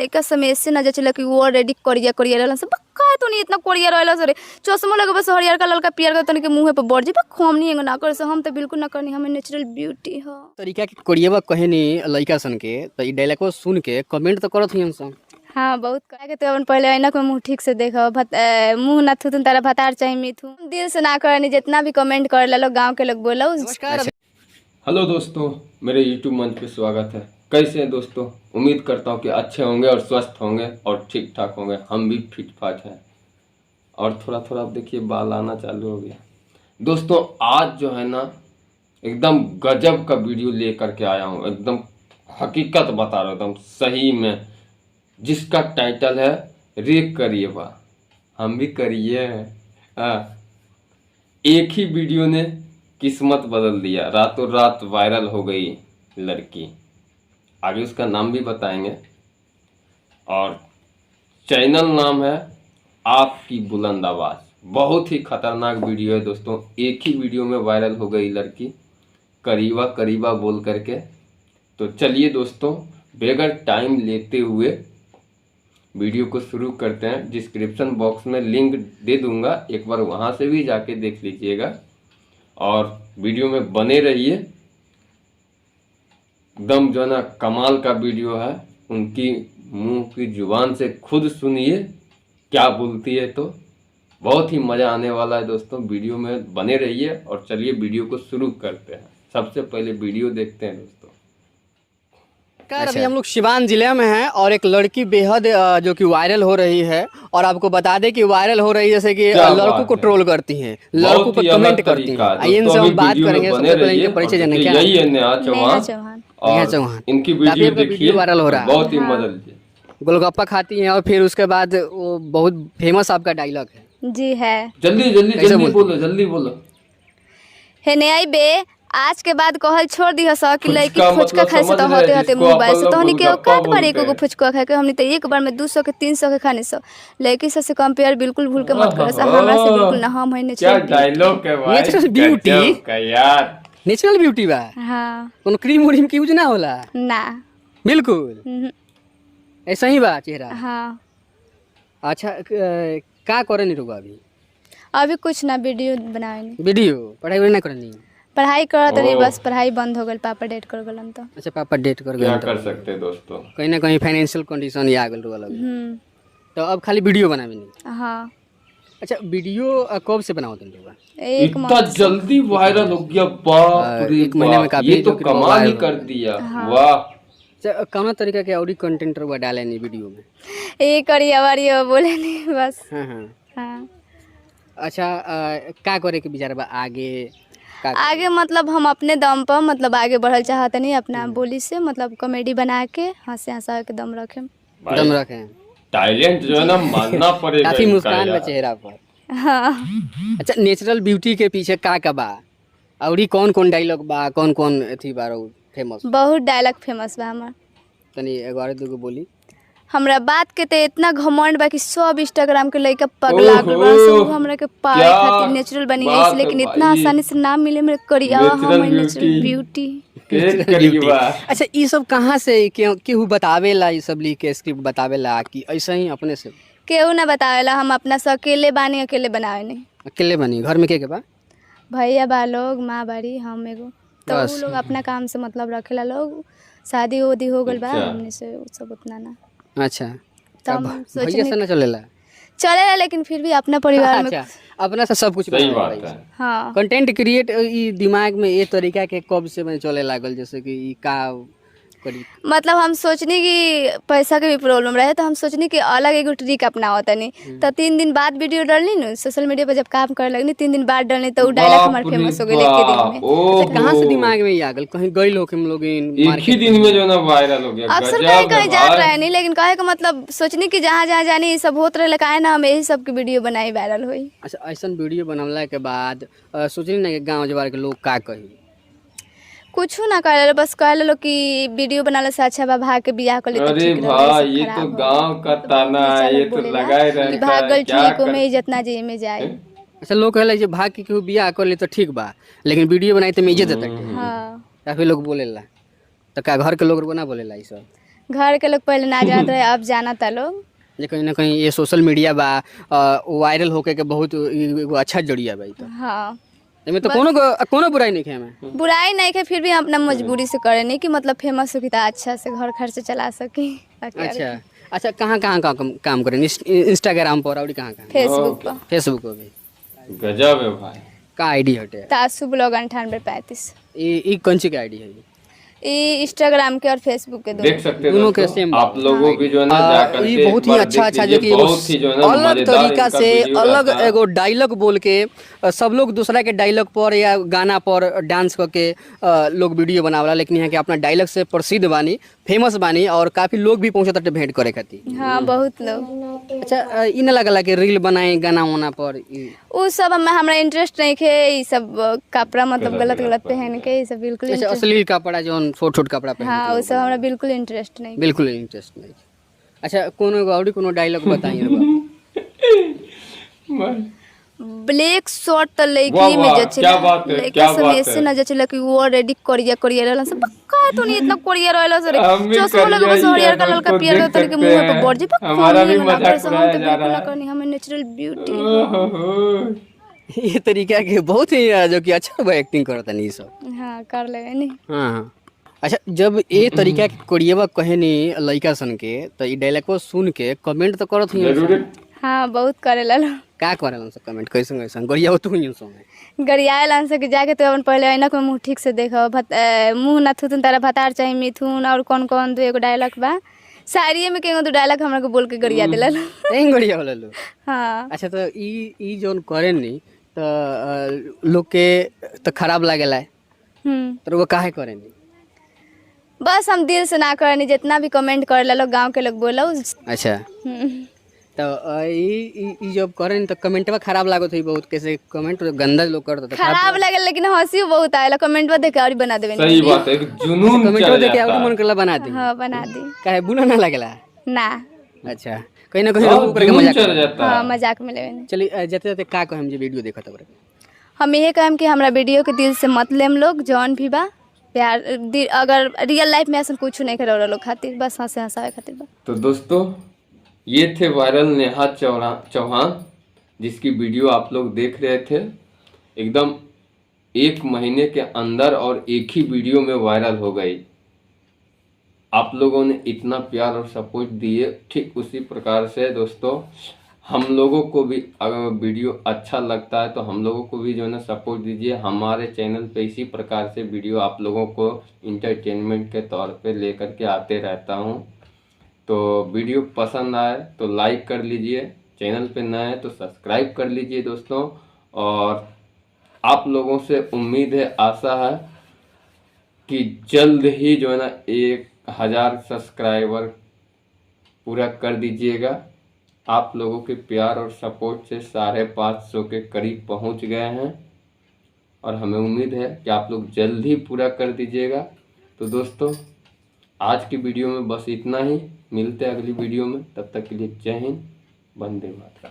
लड़का समय से ना जचल कि वो रेडी करिया करिया रहल सब का तो नहीं इतना करिया रहल सरे चश्मा लगे बस हरियर का ललका पियर का तनी के मुंह पे बढ़ जेबा खोम नहीं ना करे से हम तो बिल्कुल ना करनी हमें नेचुरल ब्यूटी ह तरीका के कोरियवा कहे नहीं लड़का सन के तो ई डायलॉग सुन के कमेंट तो करत हियन सन। हाँ बहुत कहे के तो अपन पहले ऐनक में मुंह ठीक से देखो मुंह ना थुथुन तारा भतार चाहिए मिथु दिल से ना करनी जितना भी कमेंट कर लो गांव के लोग बोलो। नमस्कार। हेलो दोस्तों, मेरे YouTube मंच पे स्वागत है। कैसे हैं दोस्तों? उम्मीद करता हूँ कि अच्छे होंगे और स्वस्थ होंगे और ठीक ठाक होंगे। हम भी फिट फाट हैं और थोड़ा थोड़ा आप देखिए बाल आना चालू हो गया। दोस्तों आज जो है ना एकदम गजब का वीडियो लेकर के आया हूँ, एकदम हकीकत बता रहा हूँ, एकदम सही में, जिसका टाइटल है रे करिए बा हम भी करिए। एक ही वीडियो ने किस्मत बदल दिया, रातों रात वायरल हो गई लड़की। आगे उसका नाम भी बताएंगे और चैनल नाम है आपकी बुलंद आवाज़। बहुत ही खतरनाक वीडियो है दोस्तों, एक ही वीडियो में वायरल हो गई लड़की करीबा करीबा बोल करके। तो चलिए दोस्तों बगैर टाइम लेते हुए वीडियो को शुरू करते हैं। डिस्क्रिप्शन बॉक्स में लिंक दे दूंगा, एक बार वहाँ से भी जाके देख लीजिएगा और वीडियो में बने रहिए। एकदम जो है ना कमाल का वीडियो है, उनकी मुंह की जुबान से खुद सुनिए क्या बोलती है, तो बहुत ही मज़ा आने वाला है दोस्तों। वीडियो में बने रहिए और चलिए वीडियो को शुरू करते हैं। सबसे पहले वीडियो देखते हैं दोस्तों। अभी हम लोग सिवान जिले में हैं और एक लड़की बेहद जो कि वायरल हो रही है और आपको बता दें कि वायरल हो रही है जैसे कि लड़कों को ट्रोल करती हैं, लड़कों को कमेंट करती हैं। आइए इनसे हम बात करेंगे। सबसे पहले इनके परिचय जानने क्या यही है नेहा चौहान। चौहान इनकी वीडियो देखिए, वायरल हो रहा है, बहुत ही मजा लीजिए। गोलगप्पा खाती हैं और फिर उसके बाद वो बहुत फेमस आपका डायलॉग है। जी है। जल्दी जल्दी जल्दी बोलो, जल्दी बोलो। हे ने आई बे आज के बाद कहल छोड़ दी हस कि लड़की फुचका खाए से तो होते होते मोबाइल से तो हमनी के औकात पर एको फुचका खाए के हमनी तो एक बार में 200 के 300 के खाने से लड़की से कंपेयर बिल्कुल भूल के मत करो। हमरा से बिल्कुल ना, हम है क्या डायलॉग है भाई, नेचुरल ब्यूटी का यार, नेचुरल ब्यूटी बा। हां कोनो क्रीम उरीम की यूज ना होला ना, बिल्कुल ऐसा ही बा चेहरा। हां अच्छा का करे नहीं रुको अभी कुछ ना, वीडियो बनावे नहीं, वीडियो पढ़ाई ना करनी, पढ़ाई करत नहीं, बस पढ़ाई बंद हो गल, पापा डेट कर गलन तो। अच्छा पापा डेट कर गए, क्या कर सकते हैं दोस्तों, कहीं ना कहीं फाइनेंशियल कंडीशन ही आ गल रुआ लगे, तो अब खाली वीडियो बनावे नहीं। हां अच्छा वीडियो कब से बनाओ तुम लोग? एक इतना जल्दी वायरल हो गया, बाप रे एक महीने में बाप, काफी ये तो जो कि कमाल ही वायरल कर दिया। वाह, कौन तरीका के और कंटेंट रुआ डाले नहीं वीडियो में? एक करिया वारिया बोले नहीं बस। हाँ हाँ। हां अच्छा का करे के विचार बा आगे? आगे मतलब हम अपने दम पर मतलब आगे बढ़ल चाहते नहीं, अपना बोली से मतलब कॉमेडी बना के हंसे हंसा के दम रखे, दम रखे। टैलेंट जो है ना मानना पड़ेगा, काफी मुस्कान बा चेहरा पर। हाँ। अच्छा नेचुरल ब्यूटी के पीछे का बा और कौन कौन डायलॉग बा, कौन कौन अथी बा फेमस? बहुत डायलॉग फेमस बा हमार, तनी एगो दूगो बोली। हमरा बात के ते इतना घमंड बा कि सब इंस्टाग्राम के लइका पगला गल बा, सब हमरा के पाए खातिर नेचुरल बनी गई, लेकिन इतना आसानी से नाम मिले मेरे करिया हम नेचुरल ब्यूटी। अच्छा ये सब कहाँ से केहू बतावेला, ये सब लिख के स्क्रिप्ट बतावेला कि ऐसा ही अपने से? केहू ना बतावेला, हम अपना से अकेले बानी, अकेले बनावे नहीं। अकेले बनी? घर में के बा? भैया बा लोग, माँ बाड़ी, हम एगो, तो वो लोग अपना काम से मतलब रखेला लोग, शादी उदी हो गल बा, हमने से सब उतना ना। अच्छा तो हम भैया से ना चलेला, लेकिन फिर भी अपना परिवार में अपना से सब कुछ सही बात है। हाँ कंटेंट क्रिएट ई दिमाग में ये तरीका के कब से मैं चले लागल, जैसे कि ई का करी? मतलब हम सोचनी कि पैसा के भी प्रॉब्लम रहे, तो हम सोचनी कि अलग एगो ट्रिक अपनाओ तनी, तो 3 दिन बाद वीडियो डालनी न सोशल मीडिया पर, जब काम करे लगनी 3 दिन बाद डालनी, तो वो डायलॉग हमारे फेमस हो गए एक ही दिन में। कहाँ से दिमाग में ये आ गल? कहीं गई लोग हम लोग एक ही दिन में जो ना वायरल हो गया। अक्सर कहीं कहीं जात रहे नहीं, लेकिन कहे का मतलब सोचनी कि जहाँ जहाँ जानी सब होत रहे, काहे ना हम यही सब की वीडियो बनाई वायरल हुई। अच्छा ऐसा वीडियो बनवला के बाद सोचनी ना कि गाँव जवार के लोग का कही? कुछ ना करे, बस कह लो कि वीडियो बनाने से अच्छा बा भाग के बियाह कर ले। अरे भाई ये तो गांव का ताना है, ये तो लगाए रहता है, भागल ठीक में जितना जे में जाए। अच्छा लोग कहला जे भाग के केहू बियाह कर ले तो ठीक बा, लेकिन वीडियो बनाई तो में इज्जत देता। हां काफी लोग बोलेला, तो का घर के लोग ना बोलेला? ई सब घर के लोग पहले ना जानत रहे, अब जानता लोग। जे कहीं ना कहीं ये सोशल मीडिया बा वायरल होके के बहुत एगो अच्छा जरिया बा। तो हाँ, एमे तो कोनो बुराई नहीं है में। बुराई नहीं है, फिर भी हम अपना मजबूरी से करे नहीं कि मतलब फेमस हो कि अच्छा से घर खर्च चला सकी। अच्छा अच्छा, कहाँ काम करें? इंस्टाग्राम पर और कहाँ? फेसबुक पर। फेसबुक पर भी गजब है भाई। का आईडी हटे? तासु ब्लॉग 9835। ये कौन सी आईडी है? ये इंस्टाग्राम के और फेसबुक के देख सकते हैं दोनों के दोस्तों, सेम। आप लोगों भी जो है ना जाकर ये के बहुत ही एक बार अच्छा देख जो कि लीजिए, बहुत ही जो है ना अलग मजेदार तरीका इनका से वीडियो अलग रहता है। एगो डायलॉग बोल के सब लोग दूसरा के डायलॉग पर या गाना पर डांस करके लोग वीडियो बनावला, लेकिन यहाँ के अपना डायलॉग से प्रसिद्ध बानी, फेमस बानी और काफी लोग भी पहुंचत ताटे भेंट करे खातिर। हाँ, बहुत लोग। अच्छा, इ ना लगला कि रील बनाए गाना वाना पर वो सब हमरा इंटरेस्ट नहीं है। ये सब कपड़ा मतलब गलत पहन के, ये सब बिल्कुल अच्छा अश्लील कपड़ा जो छोट कपड़ा पहन हाँ, वो सब हमरा बिल्कुल इंटरेस्ट नहीं। बिल्कुल इंटरेस्ट नहीं। अच्छा, कोनो डायलॉग बताइए ब्लैक शर्ट तो वाह, लड़की में वाह, जचला, क्या बात है, लड़का क्या सब बात ऐसे है। ना जचला कि वो रेडी करिया रहलन सब। पक्का तो नहीं इतना करिया रहलन सर। हम भी चश्मा लगे बस करिया ही हरियर है, कलर का दोस्तों, पियर देख तो के सकते मुंह पे हैं। बढ़ जी। हमारा भी मजाक हम तो उड़ाया जा बिल्कुल रहा ना है। करनी, हमें नेचुरल ब्यूटी। ओहो। ये तरीका के बहुत ही जो कि अच्छा एक्टिंग करता नहीं सब। हाँ, कर लेवे नहीं। हाँ। अच्छा, जब ये तरीका के कोरियवा कहे नी लड़का सन के, तो ये डायलॉग सुन के कमेंट तो करत ही जरूर। हाँ, बहुत करे लो। का करेलन सब कमेंट? कैसन गरिया तू ही सुन गरियाए से कि जाके तो अपन पहले ऐनक में मुँह ठीक से देखो। मुँह ना थुथुन तारा भतार चाहिए मिथुन और कौन कौन दो एगो डायलॉग बा शायरी में के दो डायलॉग हमरा को बोल के गरिया दिलल। एंग गरिया वाला लो। हाँ। अच्छा, तो ई जोन करेन नी तो लोग के तो खराब लागेला, तो वो काहे करेन नी? बस हम दिल से ना करनी, जितना भी कमेंट करे लोग गांव के लोग बोलो। अच्छा, तो ई जब करेन तो कमेंटवा खराब लागत है बहुत, कैसे कमेंट गंदा लोग करता तो खराब लगे, लेकिन हंसी बहुत आएला। कमेंटवा देख के और बना देवे। सही बात है, एक जुनून कमेंटवा चल देख के और जाता मन करला बना दी। हाँ, बना दी काहे बुरा ना लागेला? ना। अच्छा, कहीं ना कहीं लोग करके जुनून मजाक चल करता। जाता हाँ, है। मजाक में लेवे। चलिए जाते जाते का कहे हम जे वीडियो देखत हबरे, हम यही कहम कि हमरा वीडियो के दिल से मत लेम लोग, जौन भी बा प्यार अगर रियल लाइफ में ऐसा कुछ नहीं करे लोग खातिर, बस हंसे हंसावे खातिर बा। तो दोस्तों, ये थे वायरल नेहा चौहान, जिसकी वीडियो आप लोग देख रहे थे। एकदम 1 महीने के अंदर और एक ही वीडियो में वायरल हो गई। आप लोगों ने इतना प्यार और सपोर्ट दिए, ठीक उसी प्रकार से दोस्तों हम लोगों को भी अगर वीडियो अच्छा लगता है तो हम लोगों को भी जो है ना सपोर्ट दीजिए। हमारे चैनल पे इसी प्रकार से वीडियो आप लोगों को इंटरटेनमेंट के तौर पे लेकर के आते रहता हूँ। तो वीडियो पसंद आए तो लाइक कर लीजिए, चैनल पे नए हैं तो सब्सक्राइब कर लीजिए दोस्तों। और आप लोगों से उम्मीद है, आशा है कि जल्द ही जो है ना 1000 सब्सक्राइबर पूरा कर दीजिएगा। आप लोगों के प्यार और सपोर्ट से 550 के करीब पहुंच गए हैं और हमें उम्मीद है कि आप लोग जल्द ही पूरा कर दीजिएगा। तो दोस्तों, आज की वीडियो में बस इतना ही। मिलते हैं अगली वीडियो में, तब तक के लिए जय हिंद, वंदे मातरम।